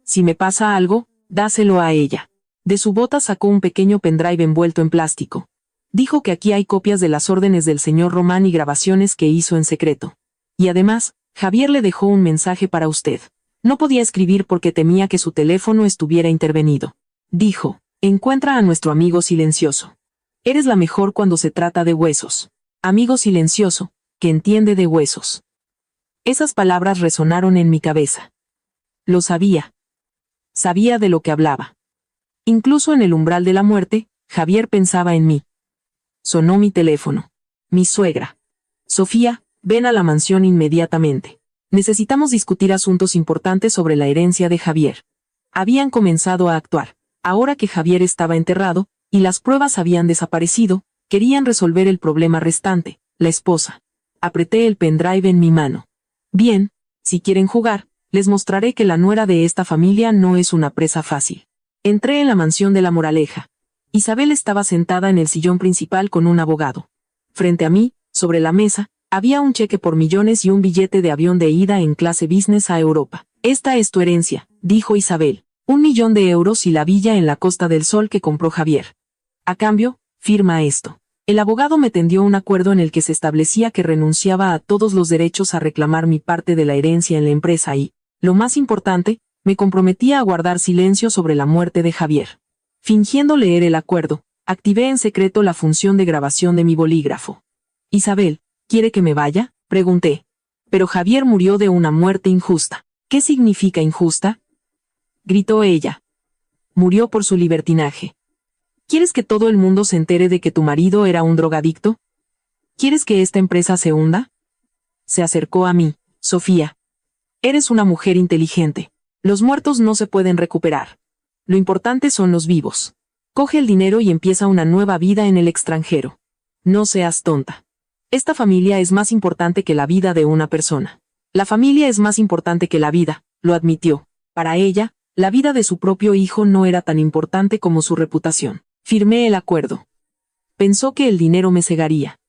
Si me pasa algo, dáselo a ella. De su bota sacó un pequeño pendrive envuelto en plástico. Dijo que aquí hay copias de las órdenes del señor Román y grabaciones que hizo en secreto. Y además, Javier le dejó un mensaje para usted. No podía escribir porque temía que su teléfono estuviera intervenido. Dijo, encuentra a nuestro amigo silencioso. Eres la mejor cuando se trata de huesos. Amigo silencioso, que entiende de huesos. Esas palabras resonaron en mi cabeza. Lo sabía. Sabía de lo que hablaba. Incluso en el umbral de la muerte, Javier pensaba en mí. Sonó mi teléfono. Mi suegra. Sofía, ven a la mansión inmediatamente. Necesitamos discutir asuntos importantes sobre la herencia de Javier. Habían comenzado a actuar. Ahora que Javier estaba enterrado, y las pruebas habían desaparecido, querían resolver el problema restante, la esposa. Apreté el pendrive en mi mano. Bien, si quieren jugar, les mostraré que la nuera de esta familia no es una presa fácil. Entré en la mansión de La Moraleja. Isabel estaba sentada en el sillón principal con un abogado. Frente a mí, sobre la mesa, había un cheque por millones y un billete de avión de ida en clase business a Europa. Esta es tu herencia, dijo Isabel. 1.000.000 de euros y la villa en la Costa del Sol que compró Javier. A cambio, firma esto. El abogado me tendió un acuerdo en el que se establecía que renunciaba a todos los derechos a reclamar mi parte de la herencia en la empresa y, lo más importante, me comprometía a guardar silencio sobre la muerte de Javier. Fingiendo leer el acuerdo, activé en secreto la función de grabación de mi bolígrafo. Isabel, ¿quiere que me vaya?, pregunté. Pero Javier murió de una muerte injusta. ¿Qué significa injusta?, gritó ella. Murió por su libertinaje. ¿Quieres que todo el mundo se entere de que tu marido era un drogadicto? ¿Quieres que esta empresa se hunda? Se acercó a mí. Sofía. Eres una mujer inteligente. Los muertos no se pueden recuperar. Lo importante son los vivos. Coge el dinero y empieza una nueva vida en el extranjero. No seas tonta. Esta familia es más importante que la vida de una persona. La familia es más importante que la vida, lo admitió. Para ella, la vida de su propio hijo no era tan importante como su reputación. Firmé el acuerdo. Pensó que el dinero me cegaría.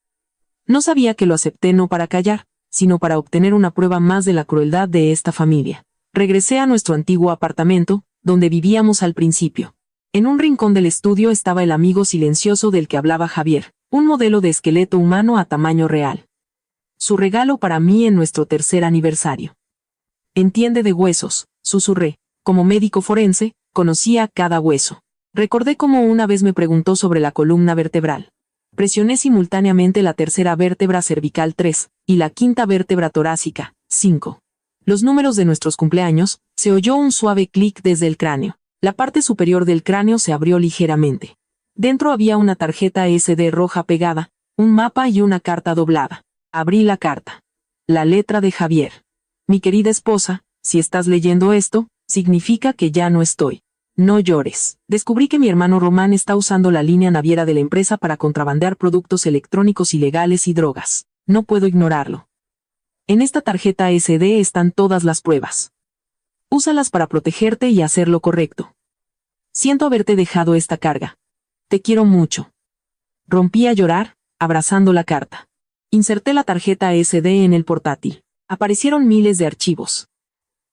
No sabía que lo acepté no para callar, sino para obtener una prueba más de la crueldad de esta familia. Regresé a nuestro antiguo apartamento, donde vivíamos al principio. En un rincón del estudio estaba el amigo silencioso del que hablaba Javier, un modelo de esqueleto humano a tamaño real. Su regalo para mí en nuestro 3er aniversario. Entiende de huesos, susurré. Como médico forense, conocía cada hueso. Recordé cómo una vez me preguntó sobre la columna vertebral. Presioné simultáneamente la 3ª vértebra cervical 3, y la 5ª vértebra torácica 5. Los números de nuestros cumpleaños, se oyó un suave clic desde el cráneo. La parte superior del cráneo se abrió ligeramente. Dentro había una tarjeta SD roja pegada, un mapa y una carta doblada. Abrí la carta. La letra de Javier. Mi querida esposa, si estás leyendo esto, significa que ya no estoy. No llores. Descubrí que mi hermano Román está usando la línea naviera de la empresa para contrabandear productos electrónicos ilegales y drogas. No puedo ignorarlo. En esta tarjeta SD están todas las pruebas. Úsalas para protegerte y hacer lo correcto. Siento haberte dejado esta carga. Te quiero mucho. Rompí a llorar, abrazando la carta. Inserté la tarjeta SD en el portátil. Aparecieron miles de archivos.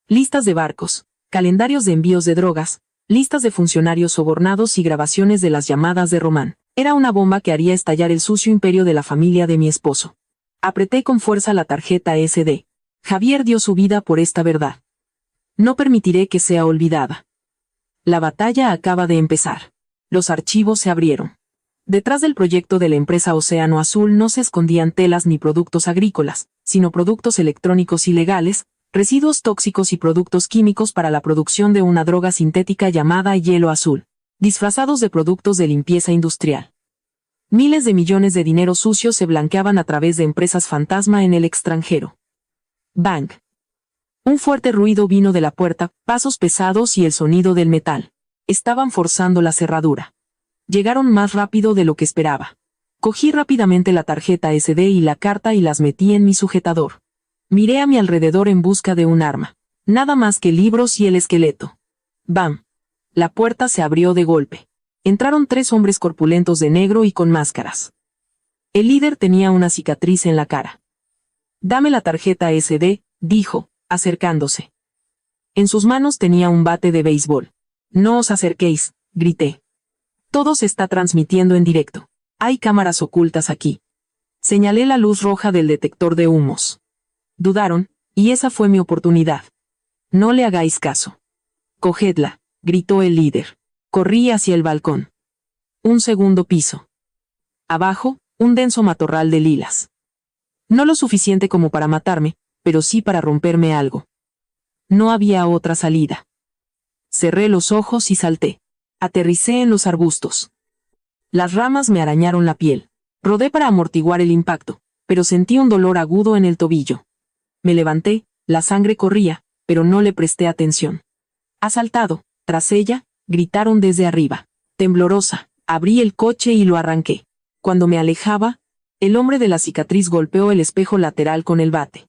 Listas de barcos, calendarios de envíos de drogas, listas de funcionarios sobornados y grabaciones de las llamadas de Román. Era una bomba que haría estallar el sucio imperio de la familia de mi esposo. Apreté con fuerza la tarjeta SD. Javier dio su vida por esta verdad. No permitiré que sea olvidada. La batalla acaba de empezar. Los archivos se abrieron. Detrás del proyecto de la empresa Océano Azul no se escondían telas ni productos agrícolas, sino productos electrónicos ilegales, residuos tóxicos y productos químicos para la producción de una droga sintética llamada hielo azul, disfrazados de productos de limpieza industrial. Miles de millones de dinero sucio se blanqueaban a través de empresas fantasma en el extranjero. Bang. Un fuerte ruido vino de la puerta, pasos pesados y el sonido del metal. Estaban forzando la cerradura. Llegaron más rápido de lo que esperaba. Cogí rápidamente la tarjeta SD y la carta y las metí en mi sujetador. Miré a mi alrededor en busca de un arma. Nada más que libros y el esqueleto. ¡Bam! La puerta se abrió de golpe. Entraron 3 hombres corpulentos de negro y con máscaras. El líder tenía una cicatriz en la cara. «Dame la tarjeta SD», dijo, acercándose. En sus manos tenía un bate de béisbol. «No os acerquéis», grité. «Todo se está transmitiendo en directo. Hay cámaras ocultas aquí». Señalé la luz roja del detector de humos. Dudaron, y esa fue mi oportunidad. «No le hagáis caso». «Cogedla», gritó el líder. Corrí hacia el balcón. Un segundo piso. Abajo, un denso matorral de lilas. No lo suficiente como para matarme, pero sí para romperme algo. No había otra salida. Cerré los ojos y salté. Aterricé en los arbustos. Las ramas me arañaron la piel. Rodé para amortiguar el impacto, pero sentí un dolor agudo en el tobillo. Me levanté, la sangre corría, pero no le presté atención. «Ha saltado», tras ella, gritaron desde arriba. Temblorosa, abrí el coche y lo arranqué. Cuando me alejaba, el hombre de la cicatriz golpeó el espejo lateral con el bate.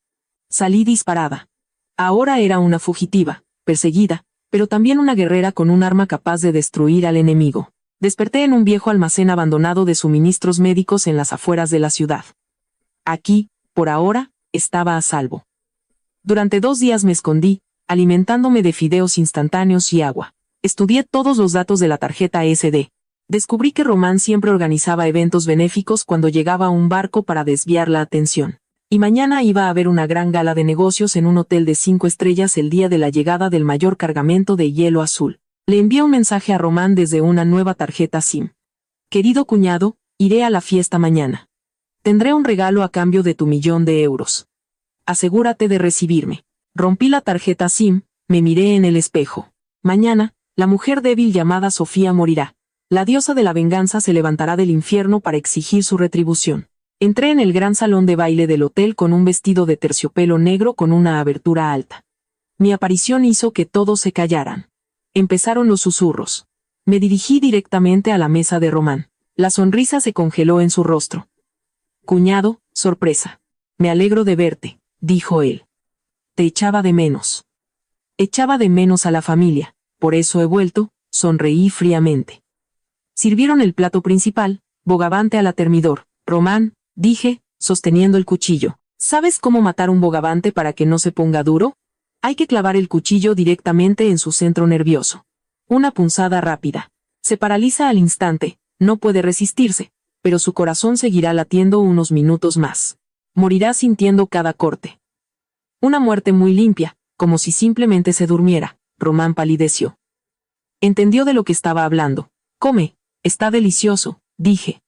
Salí disparada. Ahora era una fugitiva, perseguida, pero también una guerrera con un arma capaz de destruir al enemigo. Desperté en un viejo almacén abandonado de suministros médicos en las afueras de la ciudad. Aquí, por ahora, estaba a salvo. Durante 2 días me escondí, alimentándome de fideos instantáneos y agua. Estudié todos los datos de la tarjeta SD. Descubrí que Román siempre organizaba eventos benéficos cuando llegaba un barco para desviar la atención. Y mañana iba a haber una gran gala de negocios en un hotel de 5 estrellas el día de la llegada del mayor cargamento de hielo azul. Le envié un mensaje a Román desde una nueva tarjeta SIM. «Querido cuñado, iré a la fiesta mañana. Tendré un regalo a cambio de tu €1.000.000. Asegúrate de recibirme». Rompí la tarjeta SIM, me miré en el espejo. Mañana, la mujer débil llamada Sofía morirá. La diosa de la venganza se levantará del infierno para exigir su retribución. Entré en el gran salón de baile del hotel con un vestido de terciopelo negro con una abertura alta. Mi aparición hizo que todos se callaran. Empezaron los susurros. Me dirigí directamente a la mesa de Román. La sonrisa se congeló en su rostro. «Cuñado, sorpresa. Me alegro de verte», dijo él. «Te echaba de menos». «Echaba de menos a la familia. Por eso he vuelto», sonreí fríamente. Sirvieron el plato principal, bogavante a la termidor. «Román», dije, sosteniendo el cuchillo, ¿sabes cómo matar un bogavante para que no se ponga duro? Hay que clavar el cuchillo directamente en su centro nervioso. Una punzada rápida. Se paraliza al instante, no puede resistirse, pero su corazón seguirá latiendo unos minutos más. Morirá sintiendo cada corte. Una muerte muy limpia, como si simplemente se durmiera. Román palideció. Entendió de lo que estaba hablando. «Come, está delicioso», dije.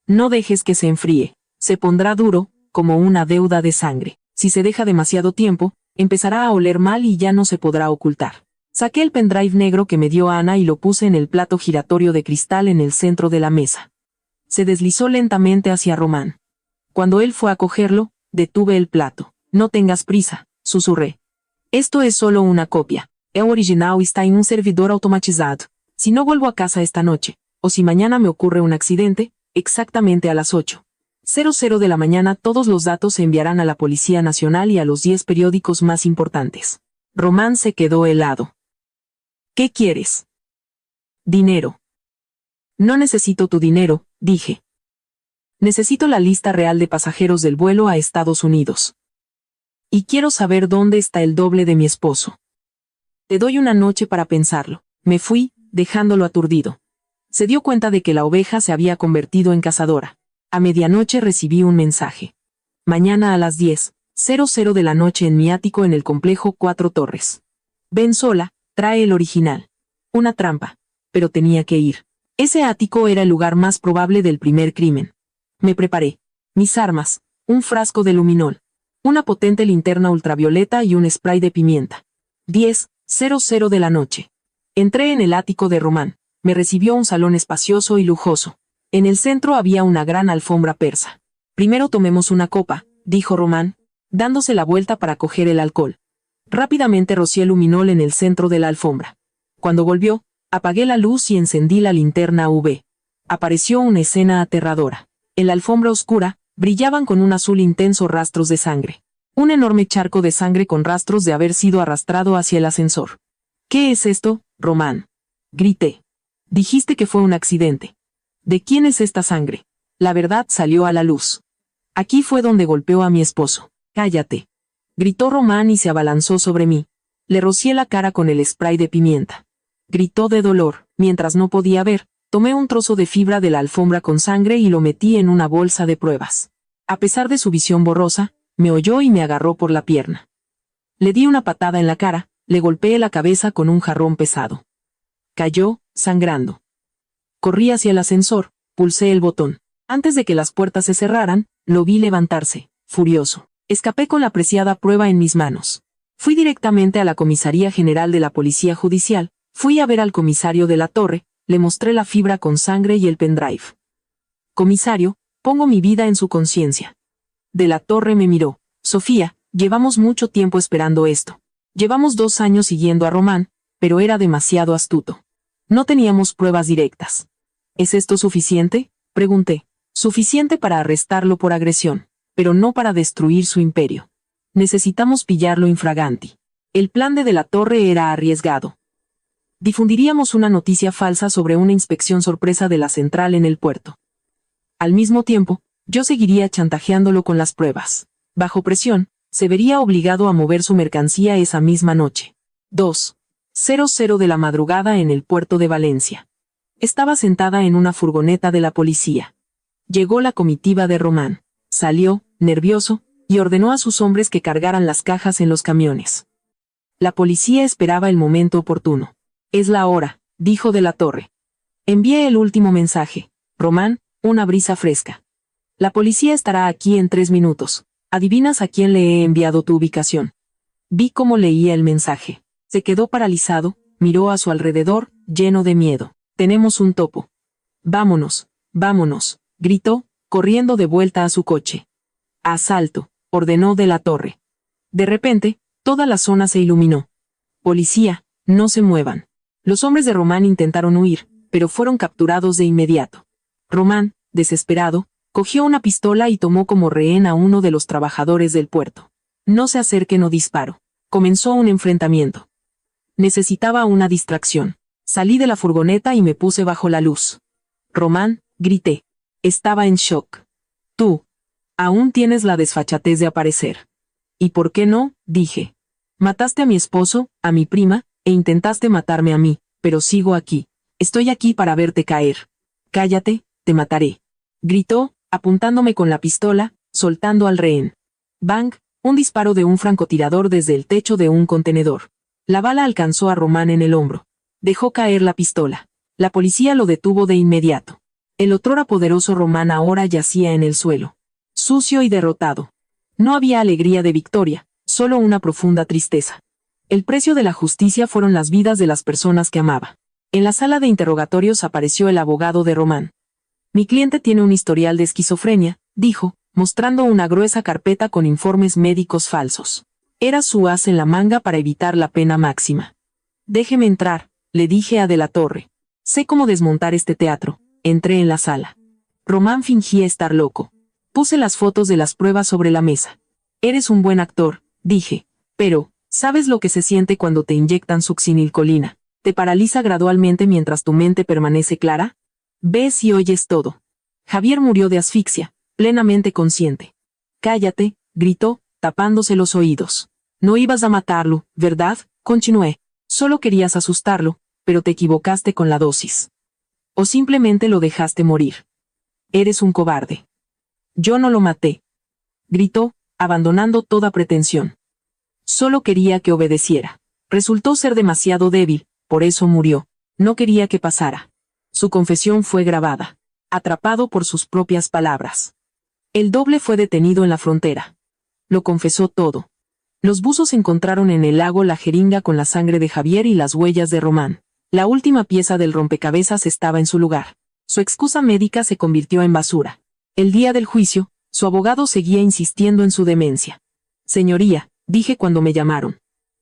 «No dejes que se enfríe. Se pondrá duro, como una deuda de sangre. Si se deja demasiado tiempo, empezará a oler mal y ya no se podrá ocultar. Saqué el pendrive negro que me dio Ana y lo puse en el plato giratorio de cristal en el centro de la mesa. Se deslizó lentamente hacia Román. Cuando él fue a cogerlo, detuve el plato. No tengas prisa, susurré. Esto es solo una copia. El original está en un servidor automatizado. Si no vuelvo a casa esta noche, o si mañana me ocurre un accidente, exactamente a las 8:00 de la mañana todos los datos se enviarán a la Policía Nacional y a los 10 periódicos más importantes. Román se quedó helado. ¿Qué quieres? Dinero. No necesito tu dinero, dije. Necesito la lista real de pasajeros del vuelo a Estados Unidos. Y quiero saber dónde está el doble de mi esposo. Te doy una noche para pensarlo. Me fui, dejándolo aturdido. Se dio cuenta de que la oveja se había convertido en cazadora. A medianoche recibí un mensaje. Mañana a las 10:00 de la noche en mi ático en el complejo Cuatro Torres. Ven sola, trae el original. Una trampa. Pero tenía que ir. Ese ático era el lugar más probable del primer crimen. Me preparé. Mis armas, un frasco de luminol, una potente linterna ultravioleta y un spray de pimienta. 10:00 de la noche. Entré en el ático de Román. Me recibió un salón espacioso y lujoso. En el centro había una gran alfombra persa. Primero tomemos una copa, dijo Román, dándose la vuelta para coger el alcohol. Rápidamente rocié luminol en el centro de la alfombra. Cuando volvió, apagué la luz y encendí la linterna UV. Apareció una escena aterradora. En la alfombra oscura, brillaban con un azul intenso rastros de sangre. Un enorme charco de sangre con rastros de haber sido arrastrado hacia el ascensor. ¿Qué es esto, Román? Grité. Dijiste que fue un accidente. ¿De quién es esta sangre? La verdad salió a la luz. Aquí fue donde golpeó a mi esposo. Cállate. Gritó Román y se abalanzó sobre mí. Le rocié la cara con el spray de pimienta. Gritó de dolor. Mientras no podía ver, tomé un trozo de fibra de la alfombra con sangre y lo metí en una bolsa de pruebas. A pesar de su visión borrosa, me oyó y me agarró por la pierna. Le di una patada en la cara, le golpeé la cabeza con un jarrón pesado. Cayó, sangrando. Corrí hacia el ascensor, pulsé el botón. Antes de que las puertas se cerraran, lo vi levantarse, furioso. Escapé con la preciada prueba en mis manos. Fui directamente a la Comisaría General de la Policía Judicial, fui a ver al comisario de la Torre, le mostré la fibra con sangre y el pendrive. Comisario, pongo mi vida en su conciencia. De la Torre me miró. Sofía, llevamos mucho tiempo esperando esto. Llevamos 2 años siguiendo a Román, pero era demasiado astuto. No teníamos pruebas directas. ¿Es esto suficiente? Pregunté. Suficiente para arrestarlo por agresión, pero no para destruir su imperio. Necesitamos pillarlo infraganti. El plan de la Torre era arriesgado. Difundiríamos una noticia falsa sobre una inspección sorpresa de la central en el puerto. Al mismo tiempo, yo seguiría chantajeándolo con las pruebas. Bajo presión, se vería obligado a mover su mercancía esa misma noche. 2:00 de la madrugada en el puerto de Valencia. Estaba sentada en una furgoneta de la policía. Llegó la comitiva de Román. Salió, nervioso, y ordenó a sus hombres que cargaran las cajas en los camiones. La policía esperaba el momento oportuno. Es la hora, dijo de la Torre. Envié el último mensaje. Román, una brisa fresca. La policía estará aquí en 3 minutos. ¿Adivinas a quién le he enviado tu ubicación? Vi cómo leía el mensaje. Se quedó paralizado, miró a su alrededor, lleno de miedo. Tenemos un topo. Vámonos, vámonos, gritó, corriendo de vuelta a su coche. Asalto, ordenó de la Torre. De repente, toda la zona se iluminó. Policía, no se muevan. Los hombres de Román intentaron huir, pero fueron capturados de inmediato. Román, desesperado, cogió una pistola y tomó como rehén a uno de los trabajadores del puerto. No se acerquen o disparo. Comenzó un enfrentamiento. Necesitaba una distracción. Salí de la furgoneta y me puse bajo la luz. Román, grité. Estaba en shock. Tú, aún tienes la desfachatez de aparecer. ¿Y por qué no? Dije. Mataste a mi esposo, a mi prima, e intentaste matarme a mí, pero sigo aquí. Estoy aquí para verte caer. Cállate, te mataré. Gritó, apuntándome con la pistola, soltando al rehén. Bang, un disparo de un francotirador desde el techo de un contenedor. La bala alcanzó a Román en el hombro. Dejó caer la pistola. La policía lo detuvo de inmediato. El otrora poderoso Román ahora yacía en el suelo. Sucio y derrotado. No había alegría de victoria, solo una profunda tristeza. El precio de la justicia fueron las vidas de las personas que amaba. En la sala de interrogatorios apareció el abogado de Román. Mi cliente tiene un historial de esquizofrenia, dijo, mostrando una gruesa carpeta con informes médicos falsos. Era su as en la manga para evitar la pena máxima. Déjeme entrar, le dije a De la Torre. Sé cómo desmontar este teatro. Entré en la sala. Román fingía estar loco. Puse las fotos de las pruebas sobre la mesa. Eres un buen actor, dije, pero, ¿sabes lo que se siente cuando te inyectan succinilcolina? ¿Te paraliza gradualmente mientras tu mente permanece clara? Ves y oyes todo. Javier murió de asfixia, plenamente consciente. Cállate, gritó, tapándose los oídos. No ibas a matarlo, ¿verdad? Continué. Solo querías asustarlo, pero te equivocaste con la dosis. O simplemente lo dejaste morir. Eres un cobarde. Yo no lo maté. Gritó, abandonando toda pretensión. Solo quería que obedeciera. Resultó ser demasiado débil, por eso murió. No quería que pasara. Su confesión fue grabada. Atrapado por sus propias palabras. El doble fue detenido en la frontera. Lo confesó todo. Los buzos encontraron en el lago la jeringa con la sangre de Javier y las huellas de Román. La última pieza del rompecabezas estaba en su lugar. Su excusa médica se convirtió en basura. El día del juicio, su abogado seguía insistiendo en su demencia. Señoría, dije cuando me llamaron.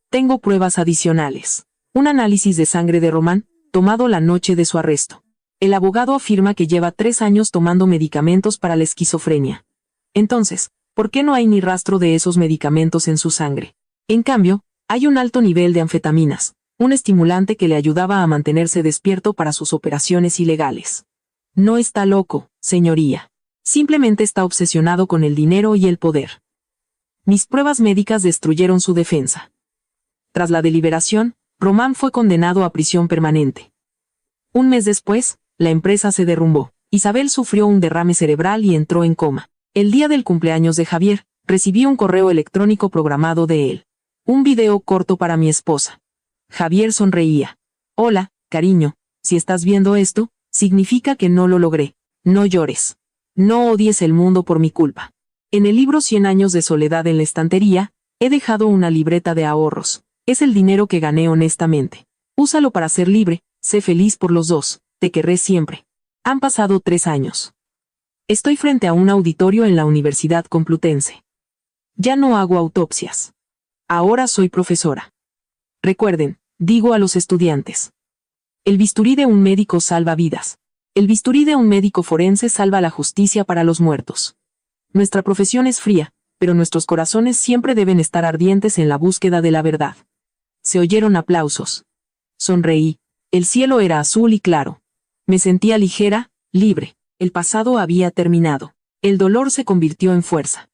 Tengo pruebas adicionales. Un análisis de sangre de Román, tomado la noche de su arresto. El abogado afirma que lleva 3 años tomando medicamentos para la esquizofrenia. Entonces, ¿por qué no hay ni rastro de esos medicamentos en su sangre? En cambio, hay un alto nivel de anfetaminas, un estimulante que le ayudaba a mantenerse despierto para sus operaciones ilegales. No está loco, señoría. Simplemente está obsesionado con el dinero y el poder. Mis pruebas médicas destruyeron su defensa. Tras la deliberación, Román fue condenado a prisión permanente. Un mes después, la empresa se derrumbó. Isabel sufrió un derrame cerebral y entró en coma. El día del cumpleaños de Javier, recibí un correo electrónico programado de él. Un video corto para mi esposa. Javier sonreía. Hola, cariño, si estás viendo esto, significa que no lo logré. No llores. No odies el mundo por mi culpa. En el libro 100 años de soledad en la estantería, he dejado una libreta de ahorros. Es el dinero que gané honestamente. Úsalo para ser libre, sé feliz por los dos, te querré siempre. Han pasado 3 años. Estoy frente a un auditorio en la Universidad Complutense. Ya no hago autopsias. Ahora soy profesora. Recuerden, digo a los estudiantes. El bisturí de un médico salva vidas. El bisturí de un médico forense salva la justicia para los muertos. Nuestra profesión es fría, pero nuestros corazones siempre deben estar ardientes en la búsqueda de la verdad. Se oyeron aplausos. Sonreí. El cielo era azul y claro. Me sentía ligera, libre. El pasado había terminado. El dolor se convirtió en fuerza.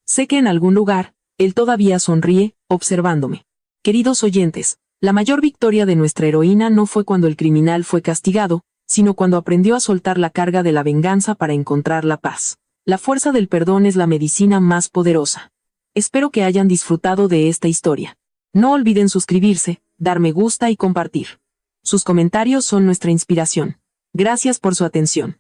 Sé que en algún lugar, él todavía sonríe, observándome. Queridos oyentes, la mayor victoria de nuestra heroína no fue cuando el criminal fue castigado, sino cuando aprendió a soltar la carga de la venganza para encontrar la paz. La fuerza del perdón es la medicina más poderosa. Espero que hayan disfrutado de esta historia. No olviden suscribirse, dar me gusta y compartir. Sus comentarios son nuestra inspiración. Gracias por su atención.